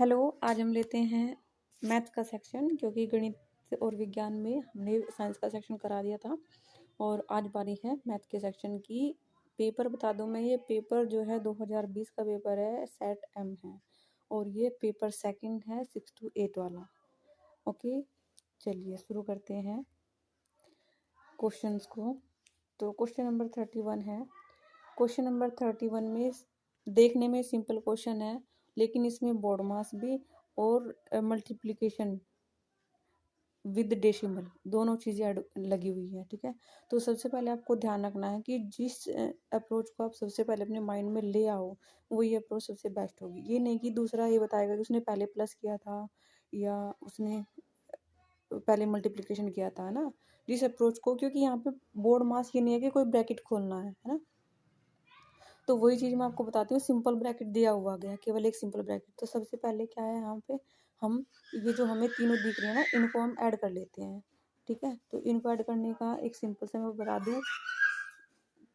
Hello, आज हम लेते हैं मैथ का सेक्शन, क्योंकि गणित और विज्ञान में हमने साइंस का सेक्शन करा दिया था और आज बारी है मैथ के सेक्शन की। पेपर बता दूं मैं, ये पेपर जो है 2020 का पेपर है, सेट एम है और ये पेपर सेकंड है 6 to 8 वाला। ओके, चलिए शुरू करते हैं क्वेश्चंस को। तो क्वेश्चन नंबर 31 है। क्वेश्चन नंबर 31 में देखने में सिंपल क्वेश्चन है, लेकिन इसमें बोर्ड मास भी और मल्टीप्लिकेशन विद डेसिमल दोनों चीज़ें लगी हुई है। ठीक है, तो सबसे पहले आपको ध्यान रखना है कि जिस अप्रोच को आप सबसे पहले अपने माइंड में ले आओ वही अप्रोच सबसे बेस्ट होगी। ये नहीं कि दूसरा ये बताएगा कि उसने पहले प्लस किया था या उसने पहले मल्टीप्लिकेशन किया था, है ना। जिस अप्रोच को, क्योंकि यहाँ पे बोर्ड मास ये नहीं है कि कोई ब्रैकेट खोलना है ना। तो वही चीज़ मैं आपको बताती हूँ, सिंपल ब्रैकेट दिया हुआ गया, केवल एक सिंपल ब्रैकेट। तो सबसे पहले क्या है, यहाँ पे हम ये जो हमें तीनों दिख रहे हैं ना, इनको हम ऐड कर लेते हैं। ठीक है, तो इनको ऐड करने का एक सिंपल से मैं बता दूँ।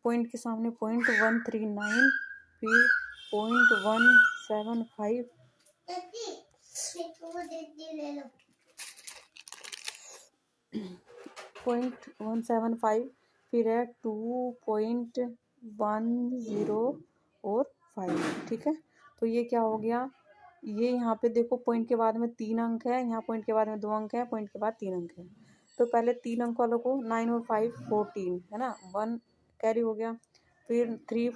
पॉइंट के सामने 0.139, फिर 0.175, 0.175, फिर है 2.10 और 5। ठीक है, तो ये क्या हो गया, ये यहाँ पे देखो पॉइंट के बाद में 3 अंक है, यहाँ पॉइंट के बाद में 2 अंक है, पॉइंट के बाद 3 अंक है। तो पहले 3 अंक वालों को 9 और 5 14 है ना, 1 कैरी हो गया। फिर 3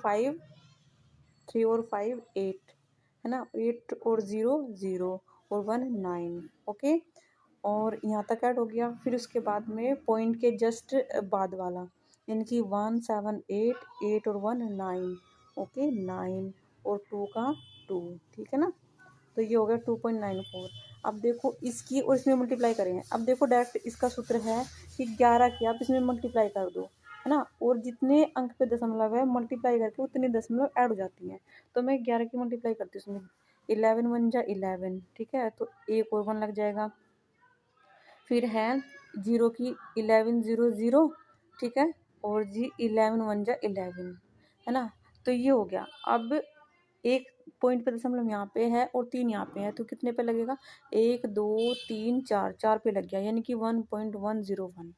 और 5 8 है ना, 8 और 0 0 और 1 9। ओके, और यहाँ तक ऐड हो गया। फिर उसके बाद में पॉइंट के जस्ट बाद वाला, यानी कि 1 7 8 8 और 1 9। ओके, 9 और 2 का 2। ठीक है ना, तो ये हो गया 2.94। अब देखो इसकी और इसमें मल्टीप्लाई करेंगे। अब देखो डायरेक्ट इसका सूत्र है कि 11 की आप इसमें मल्टीप्लाई कर दो, है ना, और जितने अंक पे दशमलव है मल्टीप्लाई करके उतने दशमलव ऐड हो जाती हैं। तो मैं 11 की मल्टीप्लाई करती हूँ उसमें, 11 1 जा 11। ठीक है, तो एक और 1 लग जाएगा। फिर है 0 की 11 0 0। ठीक है, और जी 11 1 जा 11, है ना। तो ये हो गया। अब एक पॉइंट पे दशमलव यहाँ पे है और 3 यहाँ पे है, तो कितने पे लगेगा, 1 2 3 4, 4 पे लग गया, यानी कि 1.101।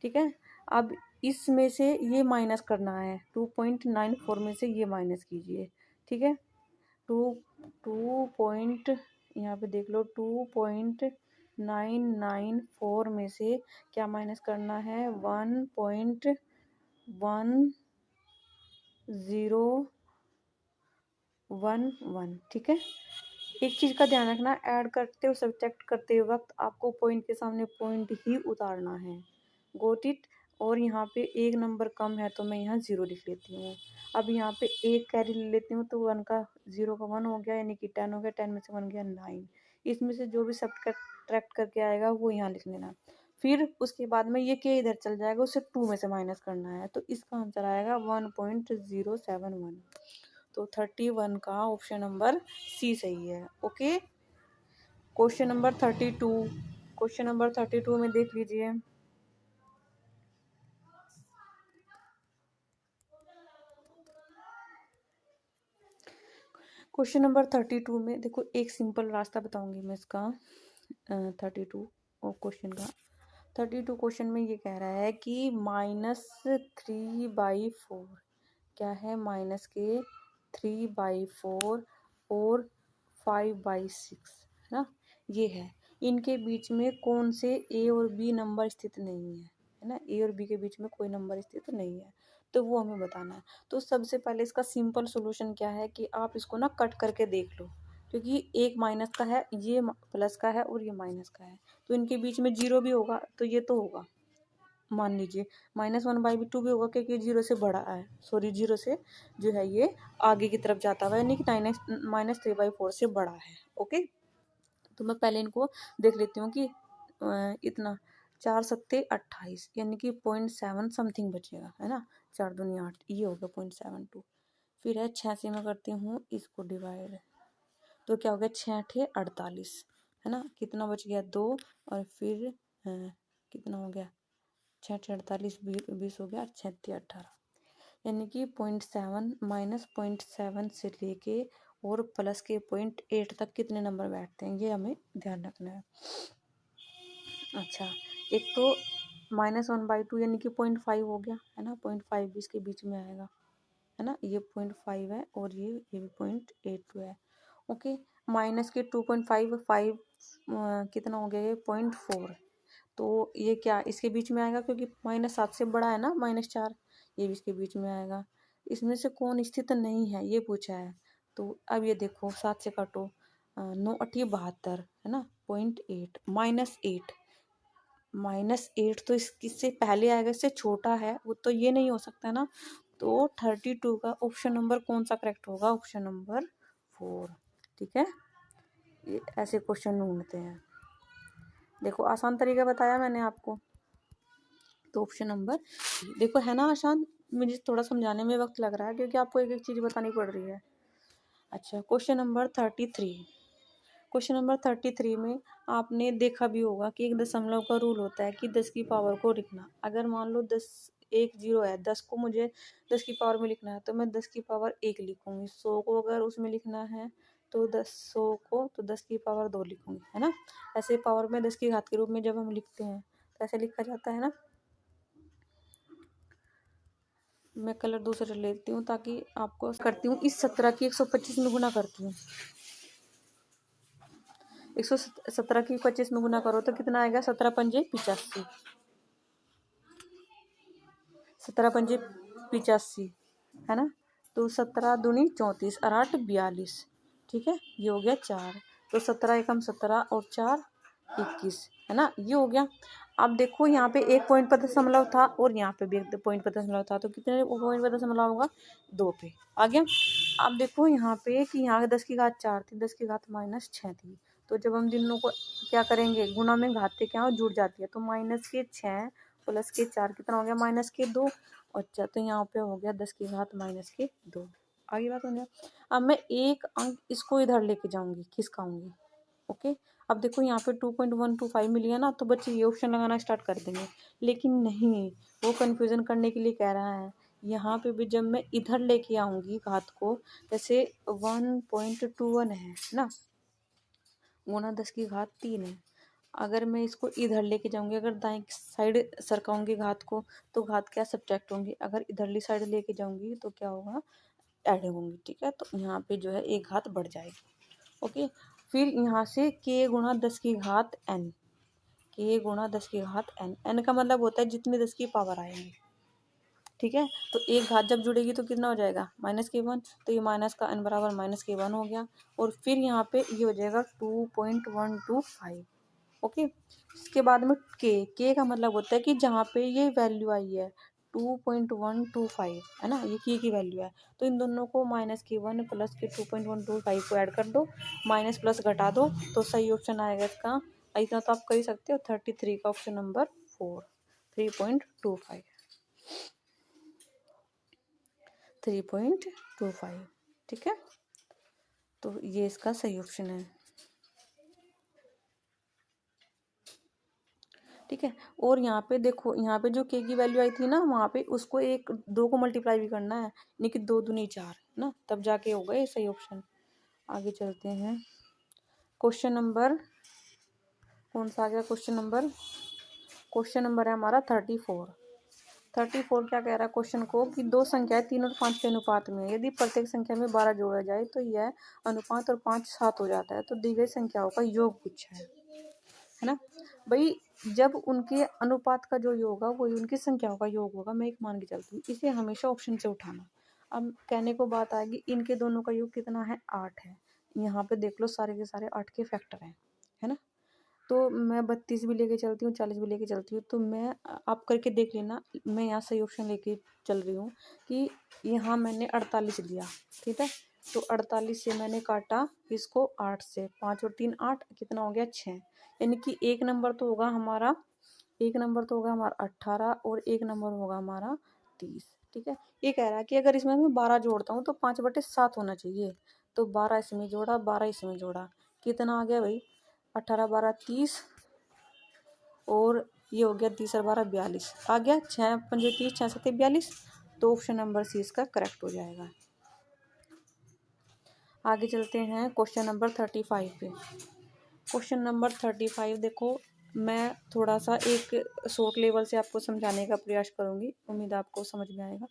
ठीक है, अब इसमें से ये माइनस करना है, 2.94 में से ये माइनस कीजिए। ठीक है, टू टू पॉइंट यहाँ पे देख लो, 2.994 में से क्या माइनस करना है, 1.1011। ठीक है, एक चीज़ का ध्यान रखना, ऐड करते और सब्ट्रैक्ट करते वक्त आपको पॉइंट के सामने पॉइंट ही उतारना है। Got it. और यहाँ पे एक नंबर कम है तो मैं यहाँ 0 लिख लेती हूँ। अब यहाँ पे एक कैरी ले लेती हूँ, तो 1 का 0 का 1 हो गया, यानी कि 10 हो गया, 10 में से 1 गया 9। इसमें से जो भी सब्ट्रैक्ट करके आएगा वो यहाँ लिख लेना। फिर उसके बाद में ये के इधर चल जाएगा, उसे 2 में से माइनस करना है, तो इसका आंसर आएगा 1.071। तो 31 का ऑप्शन नंबर सी सही है। Okay, question number 32। Question number 32 में देख लीजिए। क्वेश्चन नंबर 32 में देखो, एक सिंपल रास्ता बताऊंगी मैं इसका 32 और क्वेश्चन का। 32 क्वेश्चन में ये कह रहा है कि -3/4 क्या है, माइनस के 3/4 और 5/6, है ना, ये है। इनके बीच में कौन से ए और बी नंबर स्थित नहीं है ना, ए और बी के बीच में कोई नंबर स्थित नहीं है, तो वो हमें बताना है। तो सबसे पहले इसका सिंपल सॉल्यूशन क्या है कि आप इसको ना कट करके देख लो, क्योंकि एक माइनस का है, ये प्लस का है और ये माइनस का है, तो इनके बीच में 0 भी होगा, तो ये तो होगा। मान लीजिए -1/2 भी होगा, क्योंकि 0 से बड़ा है, सॉरी 0 से जो है ये आगे की तरफ जाता हुआ है, यानी कि -3/4 से बड़ा है। ओके, तो मैं पहले इनको देख लेती हूँ कि इतना 4 सत्ते 28, यानी कि 0.7 समथिंग बचेगा, है ना। 4 दूनी 8, ये हो गया 0.72। फिर है 6 से मैं करती हूँ इसको डिवाइड, तो क्या हो गया, 6 8 48, है ना। कितना बच गया, 2, और फिर कितना हो गया, 6 48 20 हो गया, 6 18, यानी कि 0.7 -0.7 से लेके और प्लस के 0.8 तक कितने नंबर बैठते हैं, ये हमें ध्यान रखना है। अच्छा, एक तो -1/2 यानी कि 0.5 हो गया है ना, 0.5 भी इसके बीच में आएगा है ना, ये 0.5 है और ये भी 0.82 है। ओके, माइनस के 2.5 5 कितना हो गया ये 0.4, तो ये क्या इसके बीच में आएगा क्योंकि -7 से बड़ा है ना -4, ये भी इसके बीच में आएगा। इसमें से कौन स्थित नहीं है ये पूछा है, तो अब ये देखो 7 से काटो, 9 8 72 है ना, 0.8 -8, -8 तो इससे पहले आएगा, इससे छोटा है वो, तो ये नहीं हो सकता ना। तो 32 का ऑप्शन नंबर कौन सा करेक्ट होगा, ऑप्शन नंबर 4। ठीक है, ये ऐसे क्वेश्चन ढूंढते हैं। देखो आसान तरीका बताया मैंने आपको, तो ऑप्शन नंबर, देखो है ना आसान, मुझे थोड़ा समझाने में वक्त लग रहा है क्योंकि आपको एक एक चीज़ बतानी पड़ रही है। अच्छा, क्वेश्चन नंबर 33, क्वेश्चन नंबर 33 में आपने देखा भी होगा कि एक दशमलव का रूल होता है कि 10 की पावर को लिखना। अगर मान लो 10 एक जीरो है, 10 को मुझे 10 की पावर में लिखना है तो मैं 10 की पावर 1 लिखूंगी। 100 को अगर उसमें लिखना है तो 100 को तो 10 की पावर 2 लिखूंगी, है ना। ऐसे पावर में 10 की घात के रूप में जब हम लिखते हैं तो ऐसे लिखा जाता है ना। मैं कलर दूसरे लेती हूँ ताकि आपको करती हूँ, इस 17 की 125 में गुना करती हूँ। 117 की 25 में गुना करो तो कितना आएगा, 17 पंजे 85, 17 पंजे 85 है ना। तो 17 दूनी 34 और 8 42, ठीक है, ये हो गया 4। तो 17 एकम 17 और 4 21 है ना, ये हो गया। अब देखो यहाँ पे एक पॉइंट पर दशमलव था और यहाँ पे भी एक पॉइंट पर दशमलव था, तो कितने पॉइंट पर दशमलव होगा, 2 पे आ गया। अब देखो यहाँ पे कि यहाँ 10 की घात 4 थी, 10 की घात -6 थी, तो जब हम दिनों को क्या करेंगे, गुणा में घात के क्या हो, जुड़ जाती है, तो -6 प्लस के 4 कितना हो गया, -2। अच्छा, तो यहाँ पे हो गया 10 की घात -2। आगे बात समझा। अब मैं एक अंक इसको इधर लेके जाऊंगी, खिसकाऊंगी। ओके, अब देखो यहाँ पे 2.125 मिल गया ना, तो बच्चे ये ऑप्शन लगाना स्टार्ट कर देंगे, लेकिन नहीं, वो कंफ्यूजन करने के लिए कह रहा है। यहाँ पे भी जब मैं इधर लेके आऊंगी घात को, जैसे 1.21 है ना, गुना 10 की घात 3 है। अगर मैं इसको इधर लेके जाऊंगी, अगर दाएं साइड सरकाऊंगी घात को, तो घात क्या सब्ट्रैक्ट होंगी, अगर इधरली साइड लेके जाऊंगी तो क्या होगा, ऐड होंगी। ठीक है, तो यहाँ पे जो है एक घात बढ़ जाएगी। ओके, फिर यहाँ से k गुणा 10 की घात n, k गुणा 10 की घात n, n का मतलब होता है जितनी 10 की पावर आएंगी। ठीक है, तो एक घात जब जुड़ेगी तो कितना हो जाएगा, -k1, तो ये माइनस का n बराबर -k1 हो गया। और फिर यहाँ पे ये हो जाएगा 2.125। ओके, इसके बाद में k का मतलब होता है कि जहाँ पे ये वैल्यू आई है 2.125 है ना, ये की वैल्यू है, तो इन दोनों को -k1 प्लस के 2.125 को ऐड कर दो, माइनस प्लस घटा दो, तो सही ऑप्शन आएगा इसका। इतना तो आप कर ही सकते हो, 33 का ऑप्शन नंबर 4, 3.25, 3.25। ठीक है, तो ये इसका सही ऑप्शन है। ठीक है, और यहाँ पे देखो, यहाँ पे जो k की वैल्यू आई थी ना, वहाँ पे उसको 2 को मल्टीप्लाई भी करना है, यानी कि 2 दूनी 4 है ना, तब जाके होगा ये सही ऑप्शन। आगे चलते हैं, क्वेश्चन नंबर कौन सा आ गया, क्वेश्चन नंबर है हमारा 34। 34 क्या कह रहा है क्वेश्चन को, कि दो संख्याएं 3 और 5 के अनुपात में, यदि प्रत्येक संख्या में 12 जोड़ा जाए तो यह अनुपात और 5 7 हो जाता है, तो दी गई संख्याओं का योग पूछा है ना। भाई, जब उनके अनुपात का जो योग होगा वही उनकी संख्याओं का योग होगा, मैं एक मान के चलती हूँ, इसे हमेशा ऑप्शन से उठाना। अब कहने को बात आएगी, इनके दोनों का योग कितना है, 8 है। यहाँ पे देख लो सारे के सारे 8 के फैक्टर हैं, है ना। तो मैं 32 भी लेके चलती हूँ, 40 भी लेके चलती हूँ, तो मैं, आप करके देख लेना, मैं यहाँ सही ऑप्शन लेके चल रही हूँ कि यहाँ मैंने 48 लिया। ठीक है, तो 48 से मैंने काटा इसको 8 से, 5 और 3 8, कितना हो गया 6, यानी कि एक नंबर तो होगा हमारा 18 और एक नंबर होगा हमारा 30। ठीक है, ये कह रहा है कि अगर इसमें मैं 12 जोड़ता हूँ तो 5/7 होना चाहिए, तो 12 इसमें जोड़ा, 12 इसमें जोड़ा, कितना आ गया भाई, 18 12 30, और ये हो गया 30 और 12 42 आ गया, 6 पंजे 30, 6 7 42, तो ऑप्शन नंबर सी इसका करेक्ट हो जाएगा। आगे चलते हैं क्वेश्चन नंबर 35 पे। क्वेश्चन नंबर 35 देखो, मैं थोड़ा सा एक शॉर्ट लेवल से आपको समझाने का प्रयास करूँगी, उम्मीद आपको समझ में आएगा।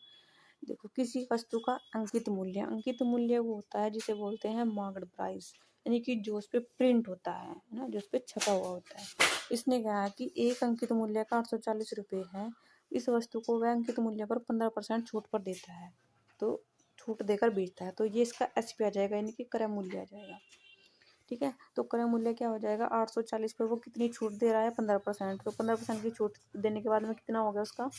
देखो, किसी वस्तु का अंकित मूल्य वो होता है जिसे बोलते हैं मार्क्ड प्राइस, यानी कि जो उस पर प्रिंट होता है ना, जो उस पर छपा हुआ होता है। इसने कहा कि एक अंकित मूल्य का 840 रुपये है। इस वस्तु को वह अंकित मूल्य पर 15% छूट पर देता है, तो छूट देकर बेचता है, तो ये इसका एसपी आ जाएगा, यानी कि क्रय मूल्य आ जाएगा। ठीक है, तो क्रय मूल्य क्या हो जाएगा, 840 पर वो कितनी छूट दे रहा है, 15%। तो 15% की छूट देने के बाद में कितना हो गया उसका,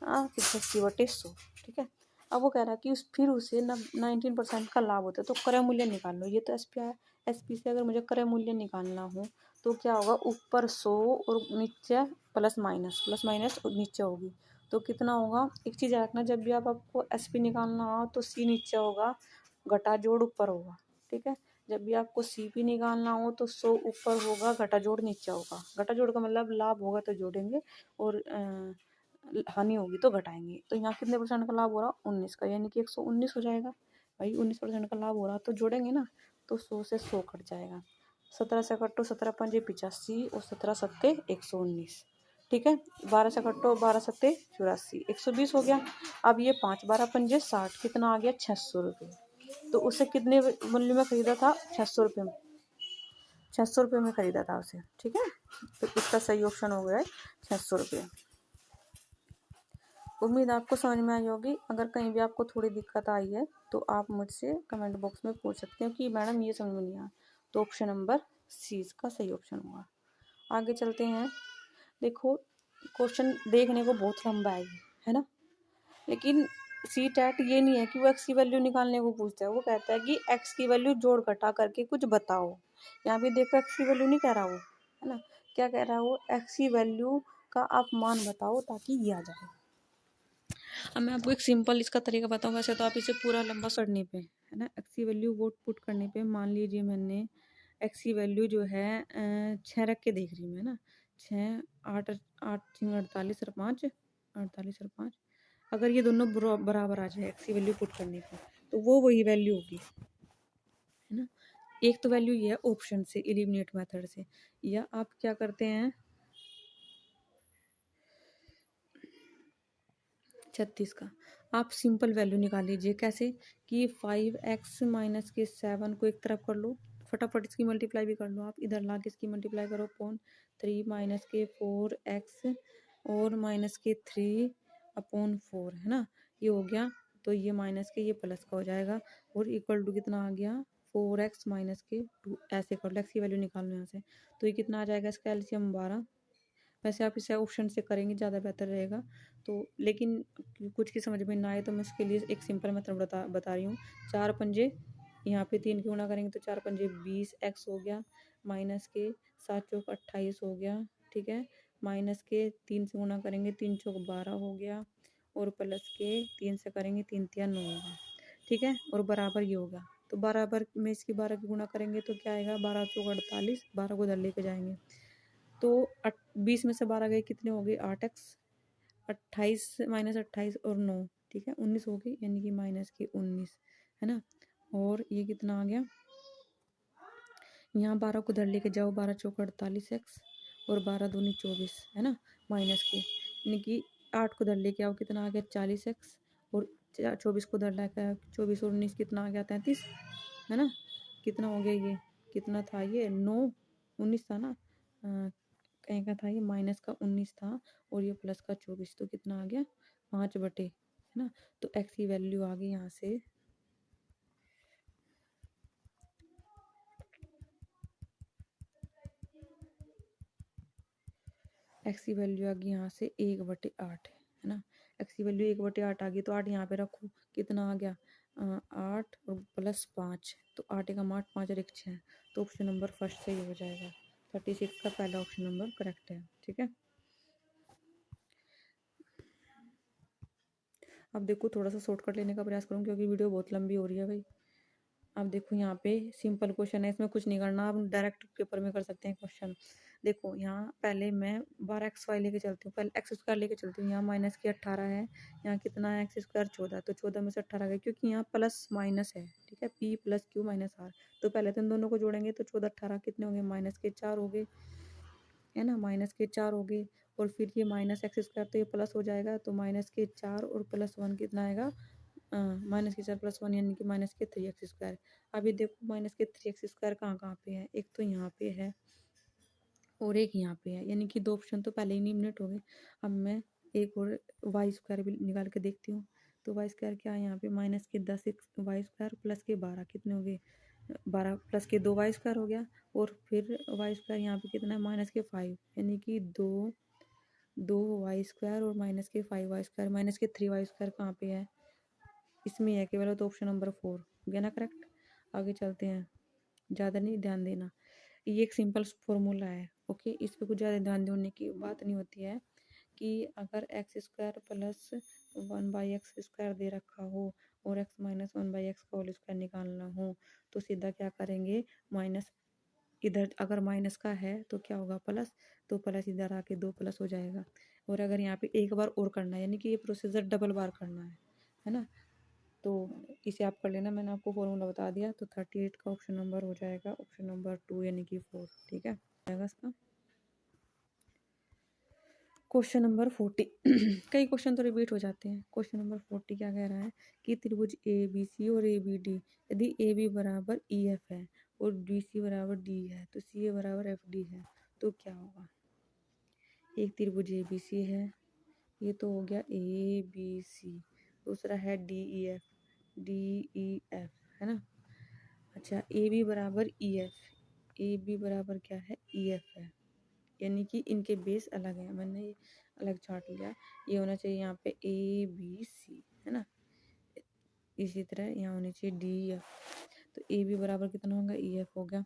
80/100। ठीक है, अब वो कह रहा है कि फिर उसे 19% का लाभ होता है, तो क्रय मूल्य निकाल लो। ये तो एसपी है, एसपी से अगर मुझे क्रय मूल्य निकालना हो तो क्या होगा, ऊपर 100 और नीचे प्लस माइनस और नीचे होगी, तो कितना होगा। एक चीज़ रखना, जब भी आपको एसपी निकालना हो तो सी नीचे होगा, घटा जोड़ ऊपर होगा। ठीक है, जब भी आपको सीपी निकालना हो तो 100 ऊपर होगा, घटा जोड़ नीचे होगा। घटा जोड़ का मतलब लाभ होगा तो जोड़ेंगे और हानि होगी तो घटाएंगे। तो यहाँ कितने परसेंट का लाभ हो रहा, 19 का, यानी कि 119 हो जाएगा। भाई 19% का लाभ हो रहा तो जोड़ेंगे ना, तो 100 से 100 कट जाएगा। 17 से कटो 17 पंजे 85 और 17 सत्ते 119। ठीक है, 12 से कटो 12 सत्ते 84, 120 हो गया। अब ये 5 12 पंजे 60, कितना आ गया, 600 रुपये। तो उसे कितने मूल्य में खरीदा था, 600 रुपये में, 600 रुपये में खरीदा था उसे। ठीक है, तो इसका सही ऑप्शन हो गया है 600 रुपये। उम्मीद आपको समझ में आई होगी। अगर कहीं भी आपको थोड़ी दिक्कत आई है तो आप मुझसे कमेंट बॉक्स में पूछ सकते हो कि मैडम ये समझ में नहीं आया, तो ऑप्शन नंबर सी इसका सही ऑप्शन होगा। आगे चलते हैं। देखो, क्वेश्चन देखने को बहुत लंबा है ना, लेकिन सी टैट ये नहीं है कि वो एक्स की वैल्यू निकालने को पूछता है, वो कहता है कि एक्स की वैल्यू जोड़ घटा करके कुछ बताओ। यहाँ भी देखो, एक्स की वैल्यू नहीं कह रहा वो, है ना, क्या कह रहा है वो, एक्स की वैल्यू का आप मान बताओ ताकि ये आ जाए। अब मैं आपको एक सिंपल इसका तरीका बताऊँ, वैसे तो आप इसे पूरा लंबा करने पे, है ना, एक्स की वैल्यू वोट पुट करने पे, मान लीजिए मैंने एक्स की वैल्यू जो है 6 रख के देख रही हूँ, है ना, 6 8 8 6 48 और 5 48 और 5, अगर ये दोनों बराबर आ जाए एक्स की वैल्यू पुट करने पे, तो वो वही वैल्यू होगी, है ना। एक तो वैल्यू ये है ऑप्शन से, एलिमिनेट मेथड से, या आप क्या करते हैं 36 का आप सिंपल वैल्यू निकाल लीजिए। कैसे कि 5x माइनस के 7 को एक तरफ कर लो, फटाफट इसकी मल्टीप्लाई भी कर लो, आप इधर ला के इसकी मल्टीप्लाई करो, 3 माइनस के 4x और माइनस के 3/4, है ना, ये हो गया। तो ये माइनस के ये प्लस का हो जाएगा, और इक्वल टू कितना आ गया, 4x माइनस के 2, ऐसे कर लो, एक्स की वैल्यू निकाल लो यहाँ से, तो ये कितना आ जाएगा, इसका एलसीएम 12। वैसे आप इसे ऑप्शन से करेंगे ज़्यादा बेहतर रहेगा, तो लेकिन कुछ की समझ में ना आए तो मैं इसके लिए एक सिंपल मेथड बता रही हूँ। 4 पंजे, यहाँ पे 3 की गुणा करेंगे तो 4 पंजे 20x हो गया, माइनस के 7 चौक 28 हो गया। ठीक है, माइनस के 3 से गुणा करेंगे 3 चौक 12 हो गया, और प्लस के 3 से करेंगे 3 तिया 9 होगा। ठीक है, और बराबर ये होगा, तो बराबर में इसकी 12 की गुणा करेंगे तो क्या आएगा, 12 चौक 48, 12 को उधर लेके जाएंगे, तो 20 में से 12 गए, कितने हो गए, 8x, 28 माइनस 28 और 9, ठीक है, 19 हो गई, यानी कि माइनस के 19, है ना। और ये कितना आ गया, यहाँ 12 को उधर लेके जाओ, 12 चौक 48x और 12 दूनी 24, है ना, माइनस के, यानी कि 8 को उधर लेके आओ, कितना आ गया 40x, और 24 को उधर लेके 24 और 19 कितना आ गया 33, है ना। कितना हो गया, ये कितना था, ये 9 19 था ना, कहीं का था ये, माइनस का 19 था और ये प्लस का 24, तो कितना आ गया 5/, है ना। तो एक्स की वैल्यू आ गई यहाँ से, एक्स की वैल्यू आ गई यहाँ से 1/8, है ना। एक्स की वैल्यू 1/8 आ गई, तो 8 यहाँ पे रखो, कितना आ गया 8 और प्लस 5, तो 8 का 8 5 और 1 6, तो ऑप्शन नंबर फर्स्ट सही हो जाएगा। 36 का पहला ऑप्शन नंबर करेक्ट है। ठीक है, अब देखो थोड़ा सा शॉर्टकट लेने का प्रयास करूँ क्योंकि वीडियो बहुत लंबी हो रही है भाई। अब देखो यहाँ पे सिंपल क्वेश्चन है, इसमें कुछ नहीं करना, आप डायरेक्ट पेपर में कर सकते हैं क्वेश्चन। देखो यहाँ पहले मैं 12xy लेके चलती हूँ, पहले एक्स स्क्वायर लेके चलती हूँ। यहाँ माइनस की 18 है, यहाँ कितना है एक्स स्क्वायर 14, तो 14 में से 18 गए, क्योंकि यहाँ प्लस माइनस है, ठीक है, p plus Q minus R. तो पहले तो इन दोनों को जोड़ेंगे तो 14 18 कितने होंगे, माइनस के 4 हो गए, है ना, माइनस के 4 हो गए। और फिर ये माइनस एक्स स्क्वायर तो ये प्लस हो जाएगा, तो माइनस के 4 और प्लस 1 कितना आएगा, माइनस के 4 प्लस 1 यानी कि माइनस के 3x स्क्वायर। अब ये देखो माइनस के 3x स्क्वायर कहाँ कहाँ पे है, एक तो यहाँ पे है और एक यहाँ पे है, यानी कि दो ऑप्शन तो पहले ही एलिमिनेट हो गए। अब मैं एक और वाई स्क्वायर भी निकाल के देखती हूँ। तो वाई स्क्वायर क्या है यहाँ पे, माइनस के 10 वाई स्क्वायर प्लस के 12 कितने हो गए, 12 प्लस के 2 वाई स्क्वायर हो गया। और फिर वाई स्क्वायर यहाँ पे कितना है, माइनस के 5, यानी कि 2 वाई स्क्वायर और माइनस के 5 वाई स्क्वायर, माइनस के 3 वाई स्क्वायर कहाँ पे है, इसमें है केवल, तो ऑप्शन नंबर 4 हो गया ना करेक्ट। आगे चलते हैं, ज़्यादा नहीं ध्यान देना, ये एक सिंपल फॉर्मूला है, ओके, इस पर कुछ ज़्यादा ध्यान देने की बात नहीं होती है। कि अगर x square plus 1/x square दे रखा हो और x माइनस 1/x का होल स्क्वायर निकालना हो, तो सीधा क्या करेंगे, माइनस, इधर अगर माइनस का है तो क्या होगा प्लस, तो प्लस इधर आके 2 प्लस हो जाएगा। और अगर यहाँ पे एक बार और करना है, यानी कि ये प्रोसीजर डबल बार करना है ना, तो इसे आप कर लेना, मैंने आपको फॉर्मूला बता दिया। तो 38 का ऑप्शन नंबर हो जाएगा ऑप्शन नंबर 2 यानी कि 4, ठीक है जाएगा इसका। क्वेश्चन नंबर 40 कई क्वेश्चन तो रिपीट हो जाते हैं। क्वेश्चन नंबर 40 क्या कह रहा है कि त्रिभुज ए बी सी और ए बी डी, यदि ए बी बराबर ई एफ है और डी सी बराबर डी है तो सी ए बराबर एफ डी है, तो क्या होगा। एक त्रिभुज ए बी सी है, ये तो हो गया ए बी सी, दूसरा है D E F, D E F, है ना। अच्छा ए बी बराबर ई एफ, ए बी बराबर क्या है, ई एफ है, यानी कि इनके बेस अलग हैं, मैंने ये अलग चार्ट लिया। ये होना चाहिए यहाँ पे ए बी सी, है ना, इसी तरह यहाँ होनी चाहिए डी एफ। तो ए बी बराबर कितना होगा, ई एफ हो गया।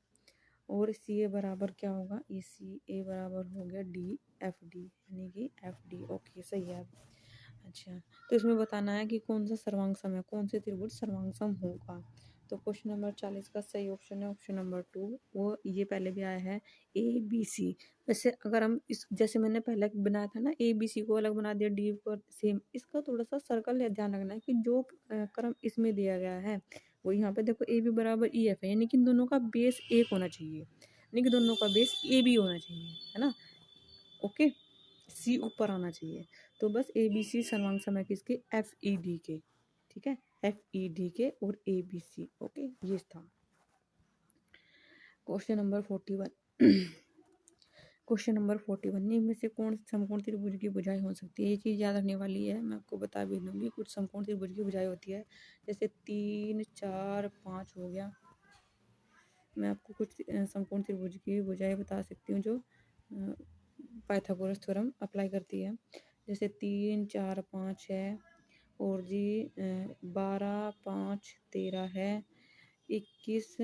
और सी ए बराबर क्या होगा, ई सी ए बराबर हो गया डी एफ डी, यानी कि एफ डी, ओके सही है। अच्छा तो इसमें बताना है कि कौन सा सर्वांग सम है, कौन से त्रिभुज सर्वांग सम होगा। तो क्वेश्चन नंबर 40 का सही ऑप्शन है ऑप्शन नंबर 2, वो ये पहले भी आया है ए बी सी। वैसे अगर हम इस जैसे मैंने पहले बनाया था ना, ए बी सी को अलग बना दिया, डी को सेम, इसका थोड़ा सा सर्कल ध्यान रखना है कि जो क्रम इसमें दिया गया है वो यहाँ पे देखो ए बी बराबर ई एफ है, यानी कि इन दोनों का बेस एक होना चाहिए, यानी कि दोनों का बेस ए बी होना चाहिए, है ना, ओके, सी ऊपर आना चाहिए। तो बस ए बी सी सर्वांग समय किसके, एफ ई डी के, ठीक है, एफ ई डी के और ए बी सी, ओके ये था क्वेश्चन नंबर 41। क्वेश्चन नंबर 41, इनमें से कौन समकोण त्रिभुज की भुजाएं हो सकती है, ये चीज़ याद रखने वाली है, मैं आपको बता भी दूंगी। कुछ समकोण त्रिभुज की भुजाएं होती है, जैसे 3 4 5 हो गया। मैं आपको कुछ समकोण त्रिभुज की भुजाएं बता सकती हूँ जो पाइथागोरस थ्योरम अप्लाई करती है। जैसे 3 4 5 है, और जी 12 5 13 है, 21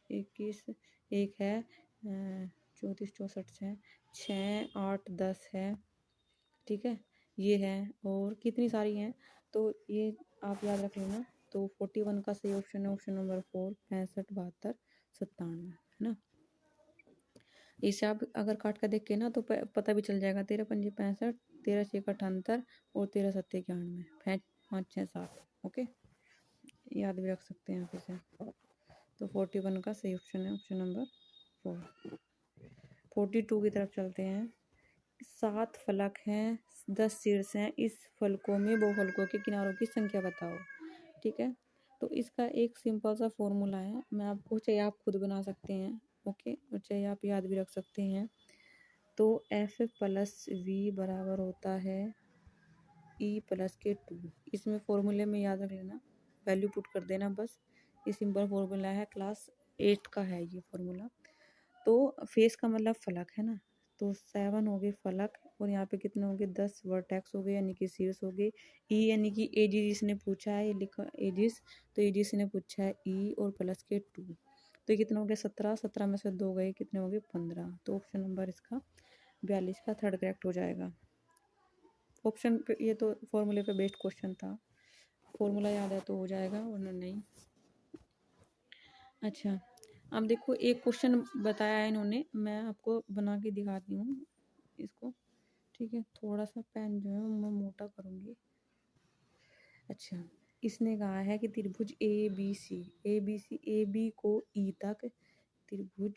21 एक है, 34 64 है, 6 8 10 है, ठीक है ये है, और कितनी सारी हैं, तो ये आप याद रख लेना। तो 41 का सही ऑप्शन है ऑप्शन नंबर 4, 65 72 97, है ना। इसे आप अगर काट कर देख के ना तो पता भी चल जाएगा, 13 पंजे 65, 13 छः 78 और 13 सत्ते 91, 5 6 7, ओके याद भी रख सकते हैं आप इसे। तो 41 का सही ऑप्शन है ऑप्शन नंबर 4। 42 की तरफ चलते हैं। 7 फलक हैं, 10 शीर्ष हैं, इस फलकों में बहुफलकों के किनारों की संख्या बताओ, ठीक है। तो इसका एक सिंपल सा फॉर्मूला है, मैं आपको चाहे आप खुद बना सकते हैं, ओके, और चाहे आप याद भी रख सकते हैं। तो एफ प्लस वी बराबर होता है ई प्लस के 2, इसमें फॉर्मूले में याद रख लेना, वैल्यू पुट कर देना बस। ये सिंपल फॉर्मूला है, क्लास 8 का है ये फॉर्मूला। तो फेस का मतलब फलक है ना, तो 7 हो गए फलक, और यहाँ पे कितने हो गए 10 वर्टेक्स हो गए, यानी कि शीर्ष हो गए। ई यानी कि एजिस जिसने पूछा है, ये लिखा एजिस, तो एजिस ने पूछा है ई और प्लस के 2, तो ये कितना हो गया 17, 17 में से 2 गए, कितने हो गए 15, तो ऑप्शन नंबर इसका 42 का थर्ड करेक्ट हो जाएगा। ऑप्शन पे ये तो फॉर्मूले पे बेस्ड क्वेश्चन था। फॉर्मूला याद है तो हो जाएगा, वरना नहीं। अच्छा, अब देखो एक क्वेश्चन बताया है इन्होंने, मैं आपको बना के दिखाती हूँ इसको, ठीक है। थोड़ा सा पेन जो है मैं मोटा करूँगी। अच्छा, इसने कहा है कि त्रिभुज ए बी को ई तक त्रिभुज,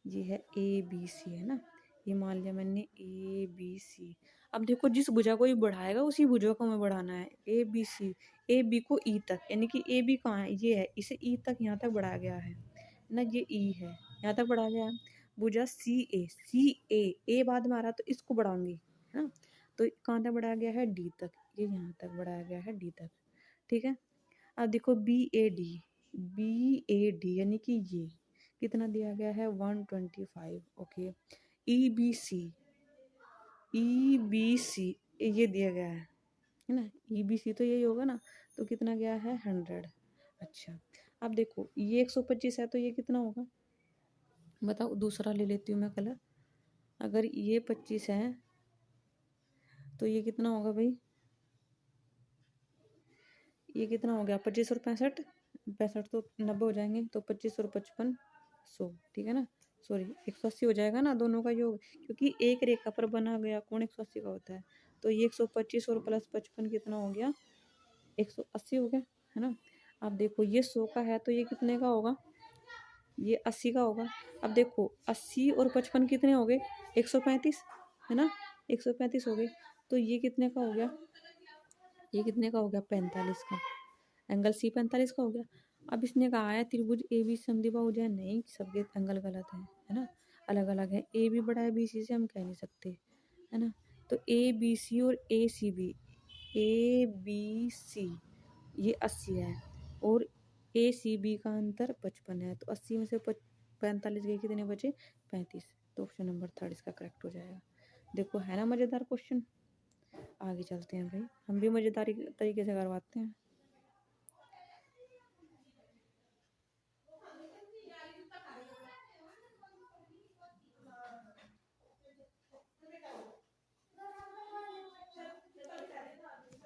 ये है ए बी सी, है ना। ये मान लिया मैंने ए बी सी। अब देखो जिस भुजा को ये बढ़ाएगा उसी भुजा को हमें बढ़ाना है। A B C, A B को ई तक, यानी कि ए बी कहाँ है, ये है, इसे ई तक यहाँ तक बढ़ाया गया है ना, ये ई है, यहाँ तक बढ़ाया गया है। भुजा सी ए बाद में आ रहा तो इसको बढ़ाऊंगी, है ना। तो कहाँ तक बढ़ाया गया है, डी तक, ये यहाँ तक बढ़ाया गया है, डी तक, ठीक है। अब देखो बी ए डी यानी कि ये कितना दिया गया है, 125, ओके। ई बी सी ये दिया गया है ना, ई बी सी तो यही होगा ना, तो कितना गया है, 100। अच्छा, अब देखो ये 125 है तो ये कितना होगा, बताओ। दूसरा ले लेती हूँ मैं कलर। अगर ये 25 है तो ये कितना होगा भाई, ये कितना हो गया, 25 और 65, 65 तो 90 हो जाएंगे, तो 25 और 55 100, ठीक है ना। सॉरी 180 हो जाएगा ना दोनों का योग, क्योंकि एक रेखा पर बना गया कोण 180 का होता है। तो ये 125 और प्लस 55 कितना हो गया, 180 हो गया, है ना। अब देखो ये 100 का है तो ये कितने का होगा, ये 80 का होगा। अब देखो 80 और 55 कितने हो गए, 135, है ना, 135 हो गए। तो ये कितने का हो गया, ये कितने का हो गया, 45 का। एंगल सी 45 का हो गया। अब इसने कहा है त्रिभुज ए बी समद्विबाहु है, नहीं, सबके एंगल गलत है ना, अलग अलग है। ए बी बड़ा है बी सी से, हम कह नहीं सकते, है ना। तो ए बी सी और ए बी सी ये 80 है, और ए सी बी का अंतर 55 है। तो 80 में से 45 गए, कितने बचे, 35। तो ऑप्शन नंबर 3 इसका करेक्ट हो जाएगा। देखो है ना मज़ेदार क्वेश्चन। आगे चलते हैं भाई, हम भी मज़ेदारी तरीके से करवाते हैं।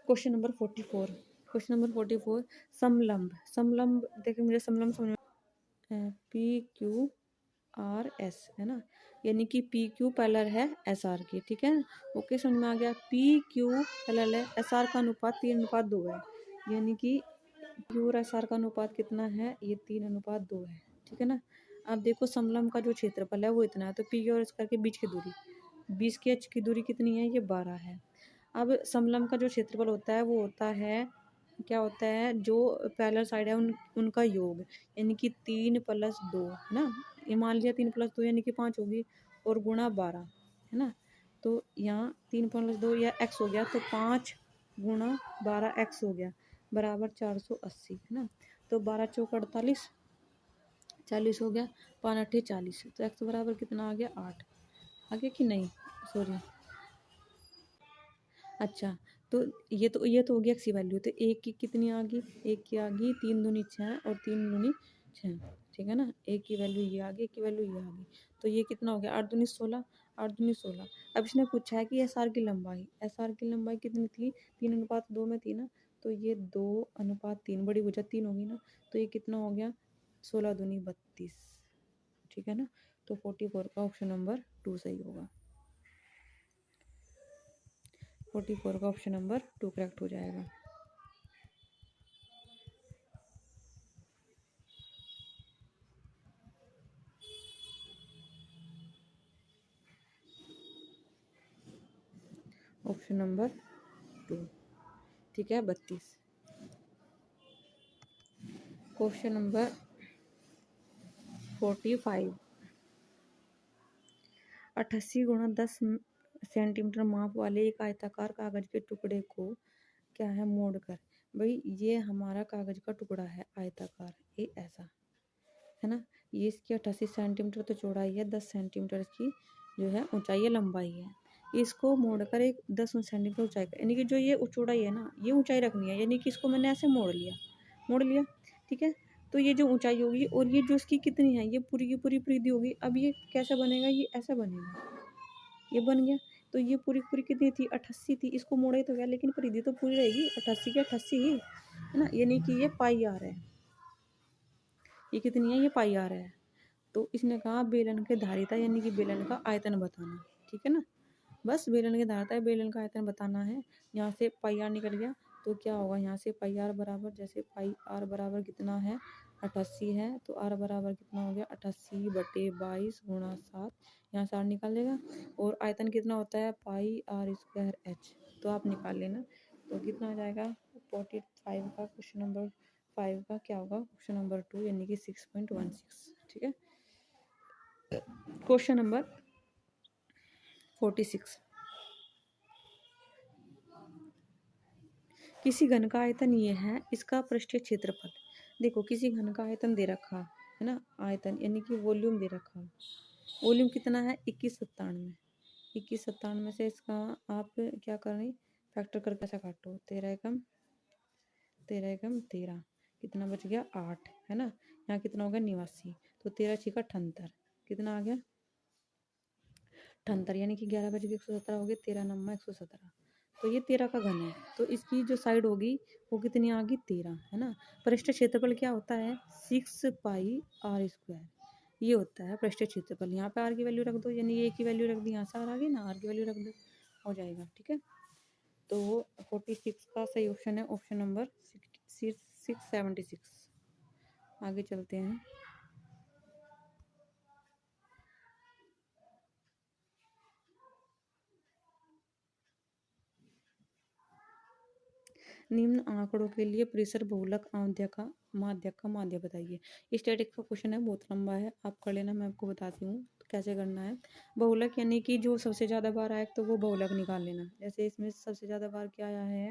क्वेश्चन नंबर 44 समलंब देखिए मुझे समलंब समझ में, पी क्यू आर एस, है ना, यानी कि पी क्यू पैरेलल है एस आर के, ठीक है। ओके, समझ में आ गया। पी क्यू पैरेलल है एस आर का अनुपात 3:2 है, यानी कि क्यू और एस आर का अनुपात कितना है, ये 3:2 है, ठीक है ना। अब देखो समलंब का जो क्षेत्रफल है वो इतना है, तो पी क्यू और एस आर के बीच की दूरी 20 की एच की दूरी कितनी है, ये 12 है। अब समलंब का जो क्षेत्रफल होता है वो होता है, क्या होता है, जो पैरेलल साइड है उनका योग, यानी कि 3 + 2, है ना। ये मान लिया 3 + 2 यानी कि 5 होगी, और गुणा 12, है ना। तो यहाँ 3 + 2 या x हो गया, तो 5 गुणा 12 x हो गया, बराबर 480, है ना। तो 12 चौक 48, 40 हो गया, 5 8 40, तो x बराबर कितना आ गया, 8 आ गया कि नहीं, सॉरी। अच्छा, तो ये तो हो गया एक्स वैल्यू। तो एक की कितनी आ गई, एक की आ गई 3 दूनी 6 और 3 दूनी 6, ठीक है ना। एक की वैल्यू ये आ गई, एक की वैल्यू ये आ गई, तो ये कितना हो गया, 8 दूनी 16, 8 दूनी 16। अब इसने पूछा है कि एस आर की लंबाई कितनी थी, 3:2 में थी ना, तो ये 2:3, बड़ी भुजा 3 होगी ना, तो ये कितना हो गया, 16 दूनी 32, ठीक है ना। तो 44 का ऑप्शन नंबर 2 सही होगा। 44 का ऑप्शन नंबर 2 करेक्ट हो जाएगा। ऑप्शन नंबर 2, ठीक है। 32। क्वेश्चन नंबर 45, 88 × 10 सेंटीमीटर माप वाले एक आयताकार कागज के टुकड़े को क्या है, मोड़कर। भाई ये हमारा कागज का टुकड़ा है आयताकार, ये ऐसा है ना, ये इसकी 88 सेंटीमीटर तो चौड़ाई है, 10 सेंटीमीटर इसकी जो है ऊंचाई है, लंबाई है। इसको मोड़कर एक 10 सेंटीमीटर ऊंचाई का, यानी कि जो ये चौड़ाई है ना, ये ऊंचाई रखनी है, यानी कि इसको मैंने ऐसे मोड़ लिया, ठीक है। तो ये जो ऊंचाई होगी और ये जो इसकी कितनी है, ये पूरी की पूरी परिधि होगी। अब ये कैसे बनेगा, ये ऐसा बनेगा, ये बन गया। तो ये पूरी पूरी कितनी थी, 88 थी। इसको मोड़ा ही तो गया, लेकिन परिधि तो पूरी रहेगी, 88 की 88 ही है ना। यानी कि ये पाई आर है, ये कितनी है, ये पाई आर है। तो इसने कहा बेलन के धारिता यानी कि बेलन का आयतन बताना, ठीक है ना। बस बेलन की धारिता है, बेलन का आयतन बताना है। यहाँ से पाई आर निकल गया, तो क्या होगा, यहाँ से पाई आर बराबर, जैसे पाई आर बराबर कितना है, 88 है, तो आर बराबर कितना हो गया, 88/22 गुणा 7। यहाँ से आर निकाल लेगा। और आयतन कितना होता है, पाई आर स्क्वायर एच, तो आप निकाल लेना। तो कितना आ जाएगा, 45 का क्वेश्चन नंबर 5 का क्या होगा, ऑप्शन नंबर 2 यानी कि 6.16, ठीक है। क्वेश्चन नंबर 46, किसी घन का आयतन ये है, इसका पृष्ठीय क्षेत्रफल। देखो किसी घन का आयतन दे रखा है ना, आयतन यानी कि वॉल्यूम दे रखा। वॉल्यूम कितना है, 2197। 2197 से इसका आप क्या कर रहे, फैक्टर करके ऐसा काटो, 13 एकम 13, कितना बच गया, 8 है ना। यहाँ कितना हो गया, 89, तो 13 छिका 78, कितना आ गया, 78, यानी कि 11 बज के 117 हो गए, 13 नम्मा 117। तो ये 13 का घन है, तो इसकी जो साइड होगी वो कितनी आ गई, 13 है ना। पृष्ठ क्षेत्रफल क्या होता है, 6πr², ये होता है पृष्ठ क्षेत्रफल। यहाँ पे आर की वैल्यू रख दो, यानी ए की वैल्यू रख दी, यहाँ से आर आ गई ना, आर की वैल्यू रख दो, हो जाएगा, ठीक है। तो 46 का सही ऑप्शन है ऑप्शन नंबर 676। आगे चलते हैं। निम्न आंकड़ों के लिए परिसर बहुलक माध्य का माध्य बताइए। स्टैटिक का क्वेश्चन है, बहुत लंबा है, आप कर लेना, मैं आपको बताती हूँ कैसे करना है। बहुलक यानी कि जो सबसे ज़्यादा बार आए तो वो बहुलक निकाल लेना। जैसे इसमें सबसे ज़्यादा बार क्या आया है,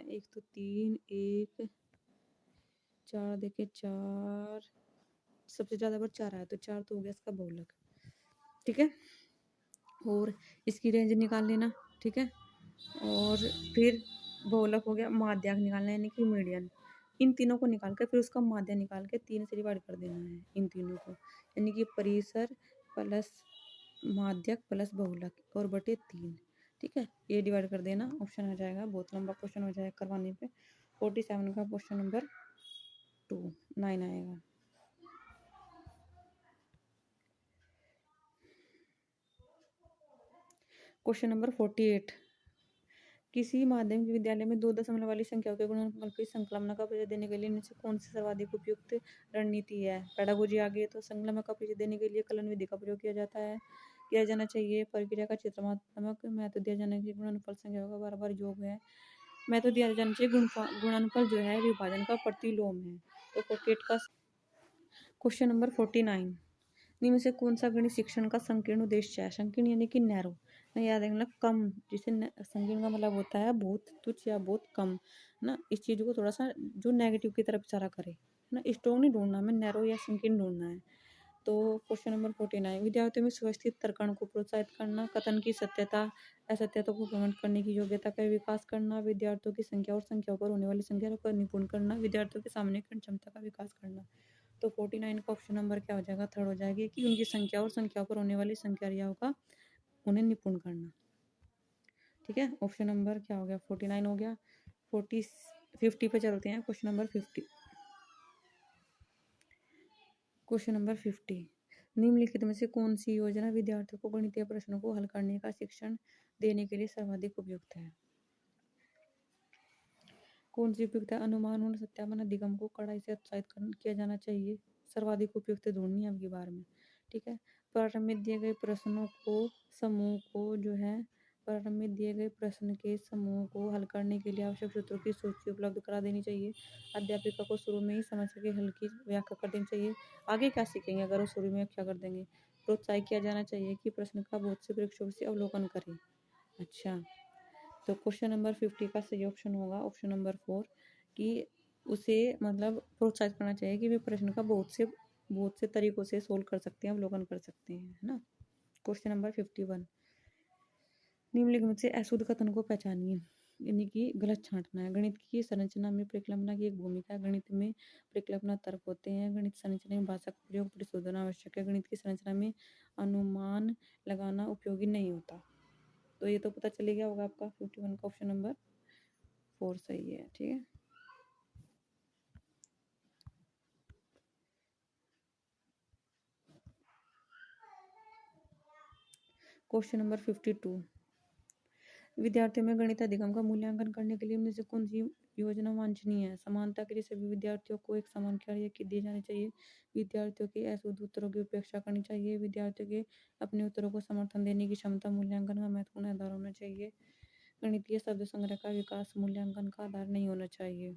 एक तो 3, 1 4, देखे 4, सबसे ज़्यादा बार 4 आया, तो 4 तो हो गया इसका बहुलक, ठीक है। और इसकी रेंज निकाल लेना, ठीक है। और फिर बहुलक हो गया, माध्याक निकालना यानी कि मीडियन। इन तीनों को निकाल कर फिर उसका माध्य निकाल के 3 से डिवाइड कर देना है इन तीनों को, यानी कि परिसर प्लस माध्यक प्लस बहुलक और बटे 3, ठीक है। ये डिवाइड कर देना, ऑप्शन आ जाएगा, बहुत लंबा क्वेश्चन हो जाएगा करवाने पे। 47 का क्वेश्चन नंबर 9 आएगा। क्वेश्चन नंबर 48, किसी माध्यमिक विद्यालय में 2 दशमलव वाली संख्याओं के गुणनफल की संकलना का परिचय देने के लिए इनमें से कौन सी सर्वाधिक उपयुक्त रणनीति है। पेडागोजी आ गई, तो संकलना का परिचय देने के लिए कलन विधि का प्रयोग किया जाना चाहिए। प्रक्रिया का चित्रात्मक महत्व दिया जाना चाहिए, गुणनफल संख्याओं का बार बार योग है। महत्व दिया जाना चाहिए, गुणनफल जो है विभाजन का प्रतिलोम है। तो 48 का क्वेश्चन नंबर 49, निम्न से कौन सा गणित शिक्षण का संकीर्ण उद्देश्य है। संकीर्ण यानी कि नैरो, याद रखना, कम, जिसे संकीर्ण का मतलब होता है बहुत तुच्छ या बहुत कम, है ना। इस चीज़ को थोड़ा सा जो नेगेटिव की तरफ इशारा करे, है ना, स्ट्रॉन्ग नहीं ढूंढना, हमें नैरो या संकीर्ण ढूंढना है। तो क्वेश्चन नंबर 49, विद्यार्थियों में सुव्यवस्थित तर्कण को प्रोत्साहित करना, कथन की सत्यता असत्यता को प्रमाणित करने की योग्यता का विकास करना, विद्यार्थियों की संख्या और संख्याओं पर होने वाली संख्या को निपुण करना, विद्यार्थियों के सामने क्षमता का विकास करना। तो 49 का ऑप्शन नंबर क्या हो जाएगा, थर्ड हो जाएगी, कि उनकी संख्या और संख्याओं पर होने वाली संख्याओं का उन्हें निपुण करना, ठीक है। ऑप्शन नंबर क्या हो गया, 49 हो गया। 50 पे चलते हैं, क्वेश्चन नंबर 50। क्वेश्चन नंबर 50, निम्नलिखित में से कौन सी योजना विद्यार्थियों को गणितीय प्रश्नों को हल करने का शिक्षण देने के लिए सर्वाधिक उपयुक्त है। कौन सी उपयुक्त है, अनुमान और सत्यापन अधिगम को कड़ाई से उत्साहित किया जाना चाहिए। सर्वाधिक उपयुक्त ढूंढनी है आपकी बार में, ठीक है। प्रारंभ में दिए गए प्रश्नों को समूह को जो है प्रारंभ में दिए गए प्रश्न के समूह को हल करने के लिए आवश्यक सूत्रों की सूची उपलब्ध करा देनी चाहिए। अध्यापिका को शुरू में ही समस्या के हल की व्याख्या कर देनी चाहिए। आगे क्या सीखेंगे अगर वो शुरू में व्याख्या कर देंगे। प्रोत्साहित किया जाना चाहिए कि प्रश्न का बहुत से परीक्षकों से अवलोकन करें। अच्छा, तो क्वेश्चन नंबर 50 का सही ऑप्शन होगा ऑप्शन नंबर 4, कि उसे मतलब प्रोत्साहित करना चाहिए कि वे प्रश्न का बहुत से तरीकों से सोल्व कर सकते हैं, अवलोकन कर सकते हैं, है ना। क्वेश्चन नंबर 51, निम्नलिखित में से अशुद्ध कथन को पहचानिए। यानी कि गलत छांटना है। गणित की संरचना में परिकल्पना की एक भूमिका है। गणित में परिकल्पना तर्क होते हैं। गणित संरचना में भाषा का प्रयोग परिशोधन आवश्यक है। गणित की संरचना में अनुमान लगाना उपयोगी नहीं होता। तो ये तो पता चल गया होगा आपका। 51 का ऑप्शन नंबर 4 सही है। ठीक है। क्वेश्चन नंबर 52, विद्यार्थियों में गणित अधिगम का मूल्यांकन करने के लिए इनमें से कौन सी योजना वांछनीय है? समानता के लिए सभी विद्यार्थियों को एक समान कार्य दी जानी चाहिए। विद्यार्थियों के अशुद्ध उत्तरों की उपेक्षा करनी चाहिए। विद्यार्थियों के अपने उत्तरों को समर्थन देने की क्षमता मूल्यांकन का महत्वपूर्ण आधार होना चाहिए। गणितीय शब्द संग्रह का विकास मूल्यांकन का आधार नहीं होना चाहिए।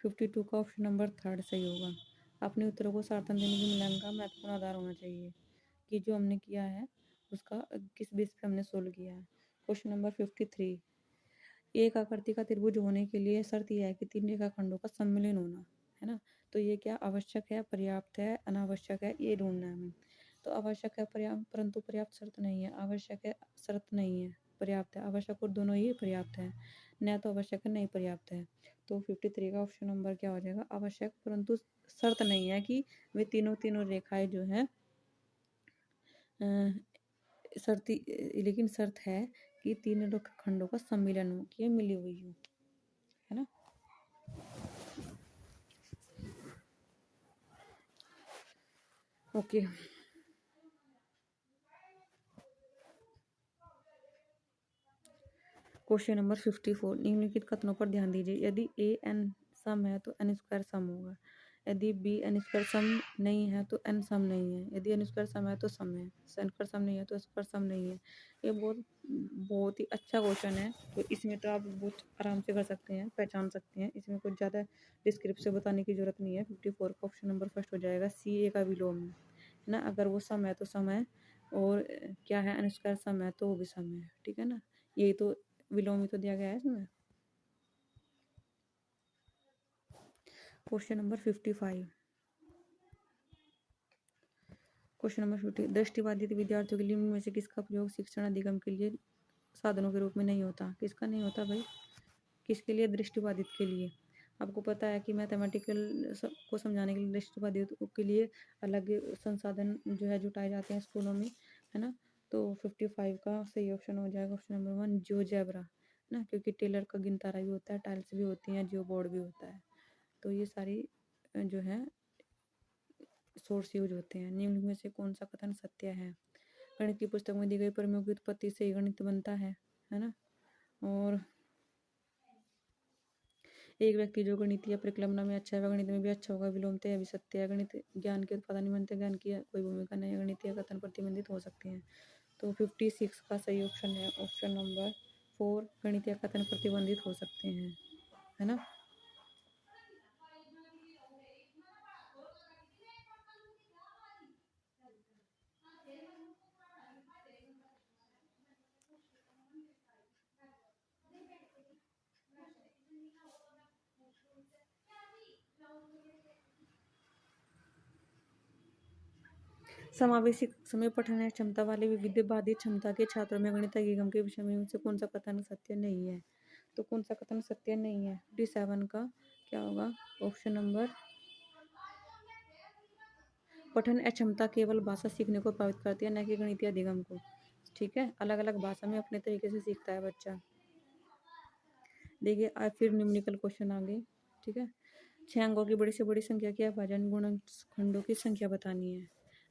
52 का ऑप्शन नंबर 3 सही होगा। अपने उत्तरों को समर्थन देने की मूल्यांकन का महत्वपूर्ण आधार होना चाहिए कि जो हमने किया है उसका किस बेस पे हमने सोल्व किया है। क्वेश्चन नंबर 53, एक आकृति का त्रिभुज होने के लिए शर्त यह है कि तीन रेखाखंडों का सम्मिलन होना है ना। तो ये क्या आवश्यक है, पर्याप्त है, अनावश्यक है, ये ढूंढना है हमें। तो आवश्यक है पर्याप्त, परंतु पर्याप्त शर्त नहीं है। आवश्यक है शर्त नहीं है, पर्याप्त है। आवश्यक और दोनों ही पर्याप्त है, न तो आवश्यक है नहीं पर्याप्त है। तो 53 का ऑप्शन नंबर क्या हो जाएगा? आवश्यक परंतु शर्त नहीं है कि वे तीनों रेखाएं जो है शर्ती, लेकिन शर्त है कि तीन खंडों का सम्मिलन हो, कि मिली हुई हो, है ना। ओके। क्वेश्चन नंबर 54, निम्नलिखित कथनों पर ध्यान दीजिए। यदि ए एन सम है तो एन स्क्वायर सम होगा। यदि बी एन स्क्वायर सम नहीं है तो एन सम नहीं है। यदि एन स्क्वायर सम है तो सम है, एन स्क्वायर सम नहीं है तो स्क्वायर सम नहीं है। ये बहुत ही अच्छा क्वेश्चन है। तो इसमें तो आप बहुत आराम से कर सकते हैं, पहचान सकते हैं। इसमें कुछ ज़्यादा डिस्क्रिप्शन बताने की जरूरत नहीं है। 54 का ऑप्शन नंबर फर्स्ट हो जाएगा। सी ए का विलोम है ना। अगर वो सम है तो सम है, और क्या है एन स्क्वायर सम है तो वो भी सम है। ठीक है ना। यही तो विलोम ही तो दिया गया है इसमें। क्वेश्चन नंबर 55, क्वेश्चन नंबर 50, दृष्टिबाधित विद्यार्थियों के लिए में से किसका प्रयोग शिक्षण अधिगम के लिए साधनों के रूप में नहीं होता? किसका नहीं होता भाई? किसके लिए? दृष्टिबाधित के लिए। आपको पता है कि मैथमेटिकल को समझाने के लिए दृष्टिबाधित के लिए अलग संसाधन जो है जुटाए जाते हैं स्कूलों में, है ना। तो 55 का सही ऑप्शन हो जाएगा ऑप्शन नंबर 1, जियो जैबरा ना, क्योंकि टेलर का गिनतारा भी होता है, टाइल्स भी होती हैं, जियो बोर्ड भी होता है। तो ये सारी जो है सोर्स यूज होते हैं। निम्न में से कौन सा कथन सत्य है? गणित की पुस्तक में दी गई प्रमेयों की उत्पत्ति से ही गणित बनता है ना। और एक व्यक्ति जो गणित या परिकल्पना में अच्छा है वह गणित में भी अच्छा होगा, विलोमतः यह भी सत्य है। गणित ज्ञान के उत्पादन में अंतः ज्ञान की कोई भूमिका नहीं है। गणितीय कथन प्रतिबंधित हो सकते हैं। तो 56 का सही ऑप्शन है ऑप्शन नंबर 4, गणितीय कथन प्रतिबंधित हो सकते हैं, है ना। समावेशी समय पठन क्षमता वाले विविध बाधित क्षमता के छात्रों में गणित अधिगम के विषय में से कौन सा कथन सत्य नहीं है? तो कौन सा कथन सत्य नहीं है? 57 का क्या होगा? ऑप्शन नंबर, पठन अक्षमता केवल भाषा सीखने को प्रभावित करती है, न कि गणितीय अधिगम को। ठीक है, अलग अलग भाषा में अपने तरीके से सीखता है बच्चा। देखिए आज फिर न्यूमेरिकल क्वेश्चन आ गए। ठीक है, 6 अंकों की बड़ी से बड़ी संख्या की अभाजन गुणनखंडों की संख्या बतानी है।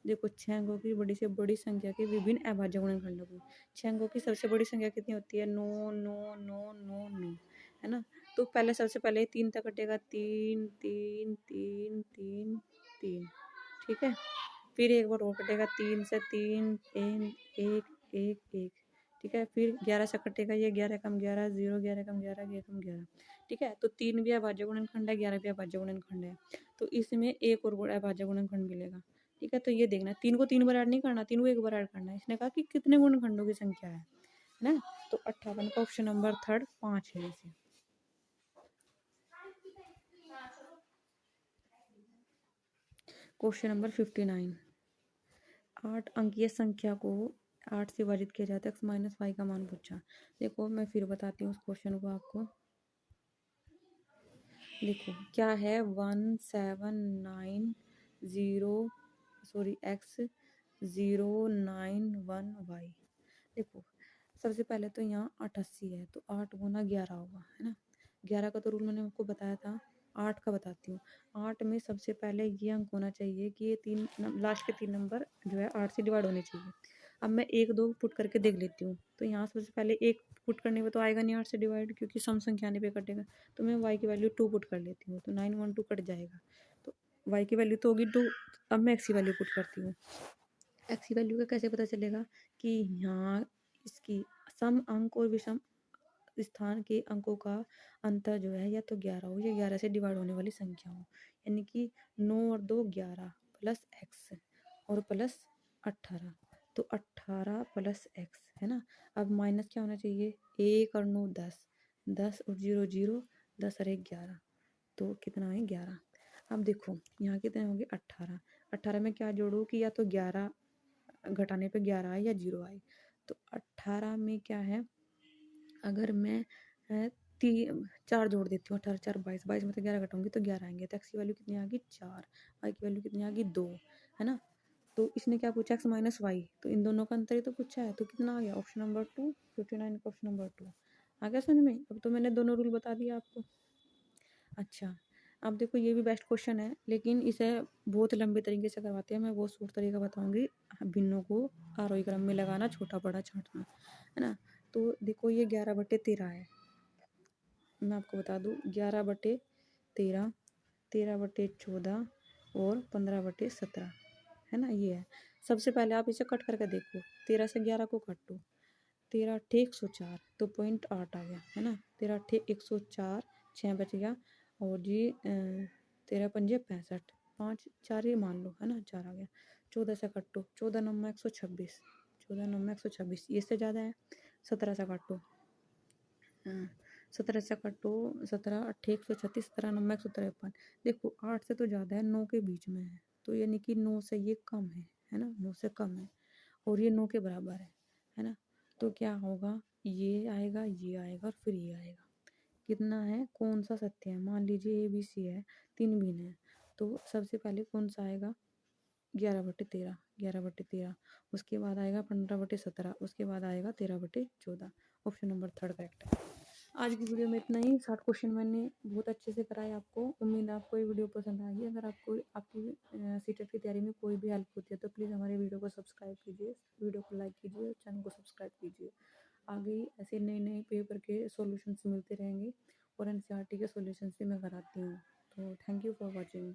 देखो 6 अंकों की बड़ी से बड़ी संख्या के विभिन्न अभाज्य गुणनखंडों की। 6 अंकों की सबसे बड़ी संख्या कितनी होती है? 9 9 9 9 9, है ना। तो पहले सबसे पहले 3 तक कटेगा, 3 3 3 3 3। ठीक है, फिर एक बार और कटेगा, 3 से 3 1 1 1 1। ठीक है, फिर 11 से कटेगा, ये 11 कम 11 0, 11 कम 11 1 कम 11। ठीक है, तो 3 भी अभाज्य गुणनखंड है, 11 भी अभाज्य गुणनखंड है। तो इसमें एक और अभाज्य गुणनखंड मिलेगा। ठीक है, तो ये देखना 3 को 3 बार ऐड नहीं करना, 3 को एक बार ऐड करना है। इसने कहा कि कितने गुणनखंडों की संख्या है ना। तो 58 का ऑप्शन नंबर 3 5 है इसे। क्वेश्चन नंबर 59, 8 अंकीय संख्या को 8 से विभाजित किया जाता है, एक्स माइनस वाई का मान पूछा। देखो मैं फिर बताती हूँ उस क्वेश्चन को आपको। देखो क्या है, 1790 देखो सबसे पहले तो यहाँ 88 है, तो 8 गुना 11 होगा, है ना। 11 का तो रूल मैंने आपको बताया था। 8 का बताती हूँ। 8 में सबसे पहले ये अंक होना चाहिए कि ये लास्ट के 3 नंबर जो है 8 से डिवाइड होने चाहिए। अब मैं 1 2 पुट करके देख लेती हूँ। तो यहाँ सबसे पहले 1 पुट करने पे तो आएगा नहीं 8 से डिवाइड, क्योंकि सम संख्या आने पे कटेगा। तो मैं y की वैल्यू 2 पुट कर लेती हूँ, तो 912 कट जाएगा। तो y की वैल्यू तो होगी 2। अब मैं x की वैल्यू पुट करती हूँ। x की वैल्यू का कैसे पता चलेगा कि यहाँ इसकी सम अंक और विषम स्थान के अंकों का अंतर जो है या तो 11 हो या 11 से डिवाइड होने वाली संख्या हो। यानी कि 9 और 2 11 प्लस x और प्लस 18, तो 18 प्लस x, है ना। अब माइनस क्या होना चाहिए, 1 और 9 10, 10 और 0 0, 10 और 1 11, तो कितना है 11। अब देखो यहाँ कितने होंगे 18। 18 में क्या जोड़ू कि या तो 11 घटाने पे 11 आए या 0 आए। तो 18 में क्या है, अगर मैं 4 जोड़ देती हूँ, 18 4 22, 22 में तो 11 घटाऊंगी तो 11 आएंगे। तो एक्स की वैल्यू कितनी आ गई 4, वाई की वैल्यू कितनी आ गई 2, है ना। तो इसने क्या पूछा, एक्स माइनस वाई, तो इन दोनों का अंतर ही तो पूछा है। तो कितना आ गया, ऑप्शन नंबर 2, 59 का ऑप्शन नंबर 2 आ गया समझ में। अब तो मैंने दोनों रूल बता दिया आपको। अच्छा अब देखो ये भी बेस्ट क्वेश्चन है, लेकिन इसे बहुत लंबे तरीके से करवाते हैं। मैं वो शॉर्ट तरीका बताऊंगी, भिन्नों को आरोही क्रम में लगाना, छोटा बड़ा छांटना, है ना। तो देखो ये 11/13 है। मैं आपको बता दूं 11/13, 13/14 और 15/17, है ना। ये है। सबसे पहले आप इसे कट करके देखो, 13 से 11 को कट दो, 13 अट्ठे 104, तो 0.8 आ गया, है ना। 13 अट्ठे 104, 6 बच गया, और जी 13 पंजे 65, 5 4 ही मान लो, है ना, 4 आ गया। 14 से काटो, 14 9 126, 14 9 126, ये इससे ज़्यादा है। 17 से काटो, 17 से काटो, 17 अट्ठे 136, 17 9 153। देखो 8 से तो ज़्यादा है, 9 के बीच में है, तो यानी कि 9 से ये कम है ना, 9 से कम है, और ये 9 के बराबर है ना। तो क्या होगा, ये आएगा और फिर ये आएगा। कितना है, कौन सा सत्य है, मान लीजिए ए बी सी है, 3 भिन्न है, तो सबसे पहले कौन सा आएगा 11/13, 11/13, उसके बाद आएगा 15/17, उसके बाद आएगा 13/14। ऑप्शन नंबर 3 करेक्ट है। आज की वीडियो में इतना ही। 60 क्वेश्चन मैंने बहुत अच्छे से कराए आपको। उम्मीद है आपको ये वीडियो पसंद आएगी। अगर आपको आपकी सीटेट की तैयारी में कोई भी हेल्प होती है तो प्लीज़ हमारे वीडियो को सब्सक्राइब कीजिए, वीडियो को लाइक कीजिए, चैनल को सब्सक्राइब कीजिए। आगे ऐसे नए नए पेपर के सॉल्यूशंस मिलते रहेंगे, और एनसीईआरटी के सॉल्यूशंस भी मैं कराती हूँ। तो थैंक यू फॉर वॉचिंग।